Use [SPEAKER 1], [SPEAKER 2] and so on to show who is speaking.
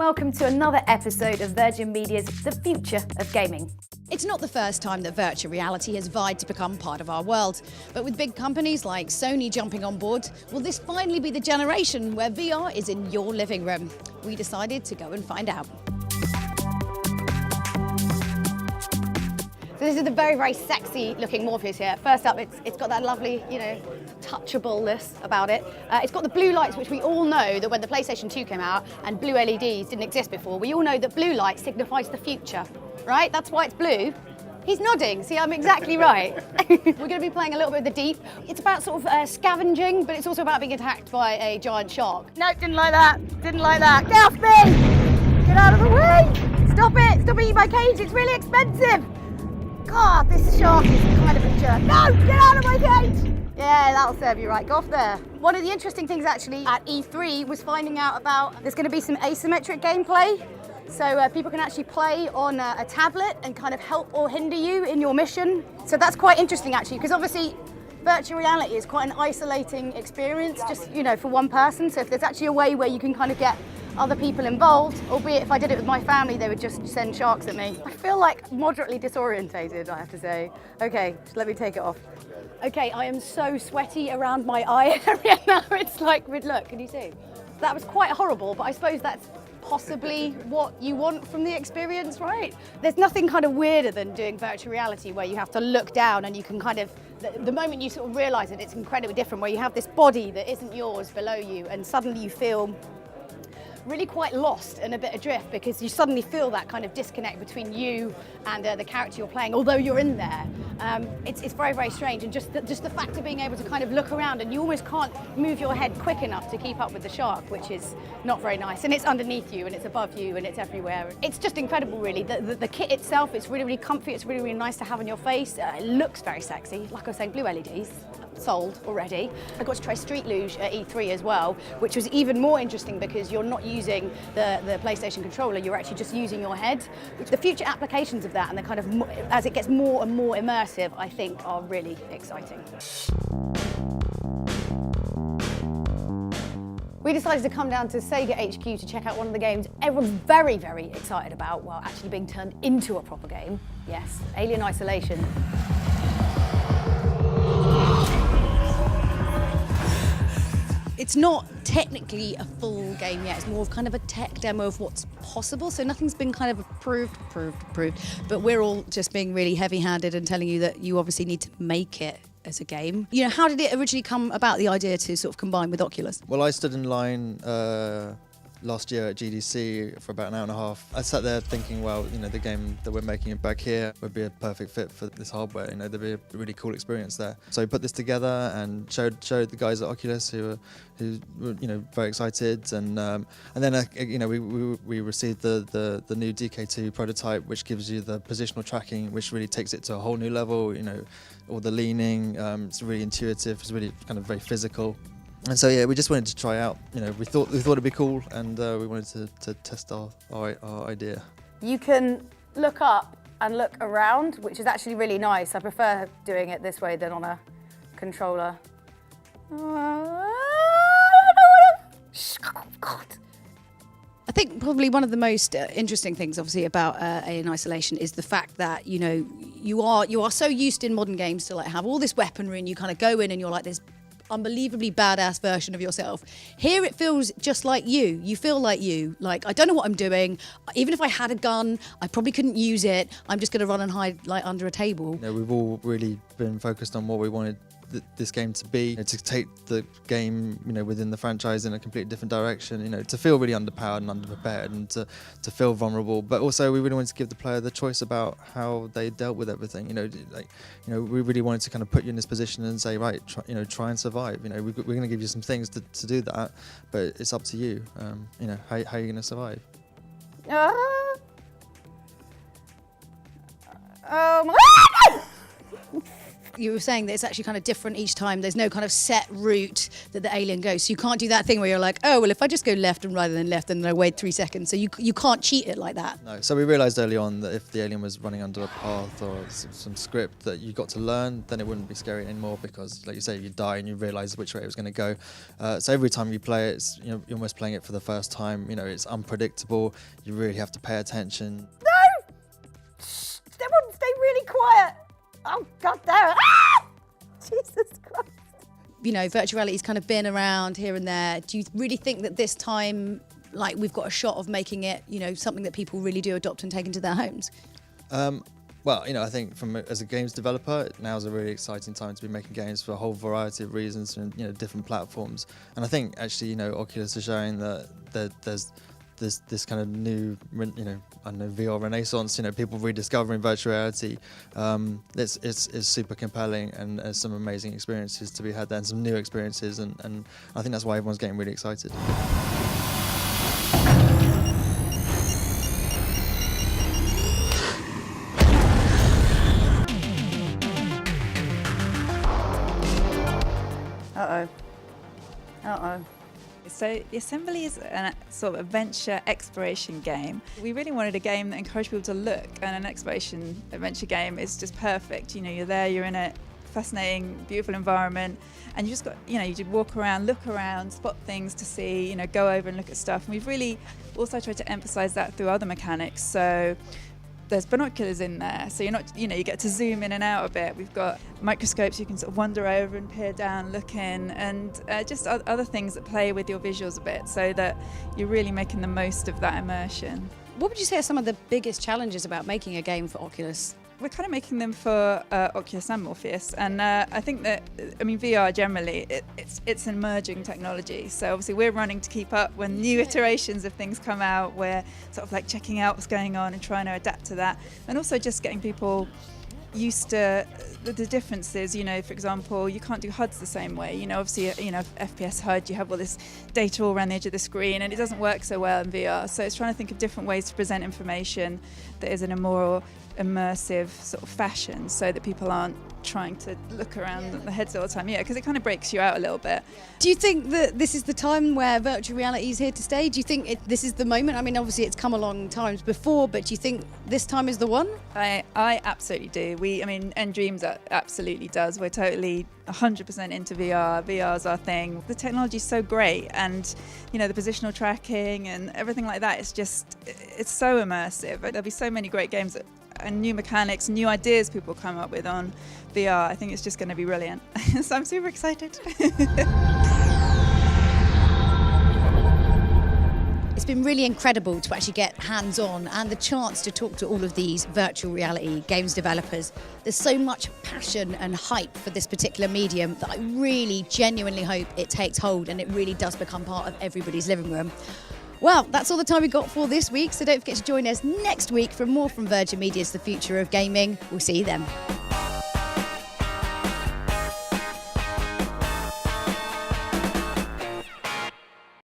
[SPEAKER 1] Welcome to another episode of Virgin Media's The Future of Gaming.
[SPEAKER 2] It's not the first time that virtual reality has vied to become part of our world. But with big companies like Sony jumping on board, will this finally be the generation where VR is in your living room? We decided to go and find out.
[SPEAKER 3] So this is the very, very sexy looking Morpheus here. First up, it's got that lovely, touchableness about it. It's got the blue lights, which we all know that when the PlayStation 2 came out and blue LEDs didn't exist before, we all know that blue light signifies the future, right? That's why it's blue. He's nodding, see, I'm exactly right. We're going to be playing a little bit of the deep. It's about sort of scavenging, but it's also about being attacked by a giant shark. No, didn't like that, didn't like that. Get off me! Get out of the way! Stop eating my cage, it's really expensive. God, this shark is kind of a jerk. No, get out of my cage! Yeah, that'll serve you right, go off there. One of the interesting things actually at E3 was finding out about there's going to be some asymmetric gameplay. So people can actually play on a tablet and kind of help or hinder you in your mission. So that's quite interesting actually, because obviously virtual reality is quite an isolating experience just, for one person. So if there's actually a way where you can kind of get other people involved, albeit if I did it with my family, they would just send sharks at me. I feel like moderately disorientated, I have to say. Okay, just let me take it off. Okay, I am so sweaty around my eye area now. It's like, look, can you see? That was quite horrible, but I suppose that's possibly what you want from the experience, right? There's nothing kind of weirder than doing virtual reality where you have to look down and you can kind of, the moment you sort of realise it, it's incredibly different, where you have this body that isn't yours below you and suddenly you feel really quite lost and a bit adrift because you suddenly feel that kind of disconnect between you and the character you're playing, although you're in there. It's very, very strange, and just the fact of being able to kind of look around and you almost can't move your head quick enough to keep up with the shark, which is not very nice. And it's underneath you and it's above you and it's everywhere. It's just incredible, really. The kit itself, it's really, really comfy. It's really, really nice to have on your face. It looks very sexy. Like I was saying, blue LEDs. Sold already. I got to try Street Luge at E3 as well, which was even more interesting because you're not using the PlayStation controller, you're actually just using your head. The future applications of that and the kind of, as it gets more and more immersive, I think are really exciting. We decided to come down to Sega HQ to check out one of the games everyone's very, very excited about while actually being turned into a proper game. Yes, Alien Isolation.
[SPEAKER 2] It's not technically a full game yet, it's more of kind of a tech demo of what's possible, so nothing's been kind of approved, but we're all just being really heavy-handed and telling you that you obviously need to make it as a game. How did it originally come about, the idea to sort of combine with Oculus?
[SPEAKER 4] Well, I stood in line last year at GDC for about an hour and a half. I sat there thinking, well, the game that we're making back here would be a perfect fit for this hardware. There'd be a really cool experience there. So we put this together and showed the guys at Oculus who were very excited, and then we received the new DK2 prototype, which gives you the positional tracking, which really takes it to a whole new level. All the leaning, it's really intuitive, it's really kind of very physical. And so yeah, we just wanted to try out. We thought it'd be cool, and we wanted to test our idea.
[SPEAKER 1] You can look up and look around, which is actually really nice. I prefer doing it this way than on a controller. God.
[SPEAKER 2] I think probably one of the most interesting things, obviously, about Alien Isolation is the fact that you are so used in modern games to have all this weaponry, and you kind of go in and you're like this unbelievably badass version of yourself. Here it feels just like you. You feel like you. Like, I don't know what I'm doing. Even if I had a gun, I probably couldn't use it. I'm just going to run and hide under a table.
[SPEAKER 4] We've all really been focused on what we wanted this game to be, to take the game, within the franchise in a completely different direction, to feel really underpowered and underprepared, and to feel vulnerable. But also we really wanted to give the player the choice about how they dealt with everything. We really wanted to kind of put you in this position and say, right, try and survive. We're going to give you some things to do that, but it's up to you. How are you going to survive?
[SPEAKER 1] Oh my God!
[SPEAKER 2] you were saying that it's actually kind of different each time. There's no kind of set route that the alien goes. So you can't do that thing where you're like, oh, well, if I just go left and rather than left, and then I wait 3 seconds. So you can't cheat it like that.
[SPEAKER 4] No, so we realised early on that if the alien was running under a path or some script that you got to learn, then it wouldn't be scary anymore because, like you say, you die and you realise which way it was going to go. So every time you play it, it's, you're almost playing it for the first time. It's unpredictable. You really have to pay attention.
[SPEAKER 1] No! Shh! Everyone stay really quiet. Oh, God damn it. Ah! Jesus Christ.
[SPEAKER 2] Virtual reality's kind of been around here and there. Do you really think that this time, like, we've got a shot of making it, something that people really do adopt and take into their homes?
[SPEAKER 4] Well, I think as a games developer, now's a really exciting time to be making games for a whole variety of reasons and different platforms. And I think actually, Oculus is showing that there's this kind of new, VR renaissance. People rediscovering virtual reality. It's super compelling, and there's some amazing experiences to be had there, and some new experiences, and I think that's why everyone's getting really excited.
[SPEAKER 1] Uh-oh.
[SPEAKER 5] So the Assembly is a sort of adventure exploration game. We really wanted a game that encouraged people to look, and an exploration adventure game is just perfect. You're there, you're in a fascinating, beautiful environment, and you just got, you just walk around, look around, spot things to see, go over and look at stuff. And we've really also tried to emphasize that through other mechanics. So there's binoculars in there, so you're not, you get to zoom in and out a bit. We've got microscopes you can sort of wander over and peer down, look in, and just other things that play with your visuals a bit, so that you're really making the most of that immersion.
[SPEAKER 2] What would you say are some of the biggest challenges about making a game for Oculus?
[SPEAKER 5] We're kind of making them for Oculus and Morpheus, and I think that, VR generally, it's an emerging technology. So obviously we're running to keep up when new iterations of things come out. We're sort of like checking out what's going on and trying to adapt to that, and also just getting people used to the differences. For example, you can't do HUDs the same way. Obviously, FPS HUD, you have all this data all around the edge of the screen, and it doesn't work so well in VR. So it's trying to think of different ways to present information that is in a more immersive sort of fashion, so that people aren't trying to look around the heads all the time. Because it kind of breaks you out a little bit.
[SPEAKER 2] Do you think that this is the time where virtual reality is here to stay? Do you think this is the moment? I mean, obviously it's come along times before, but do you think this time is the one?
[SPEAKER 5] I absolutely do. nDreams absolutely does. We're totally 100% into VR. VR's our thing. The technology's so great, and the positional tracking and everything like that, it's so immersive. There'll be so many great games and new mechanics, new ideas people come up with on VR. I think it's just going to be brilliant. So I'm super excited.
[SPEAKER 2] It's been really incredible to actually get hands-on and the chance to talk to all of these virtual reality games developers. There's so much passion and hype for this particular medium that I really genuinely hope it takes hold and it really does become part of everybody's living room. Well, that's all the time we've got for this week, so don't forget to join us next week for more from Virgin Media's The Future of Gaming. We'll see you then.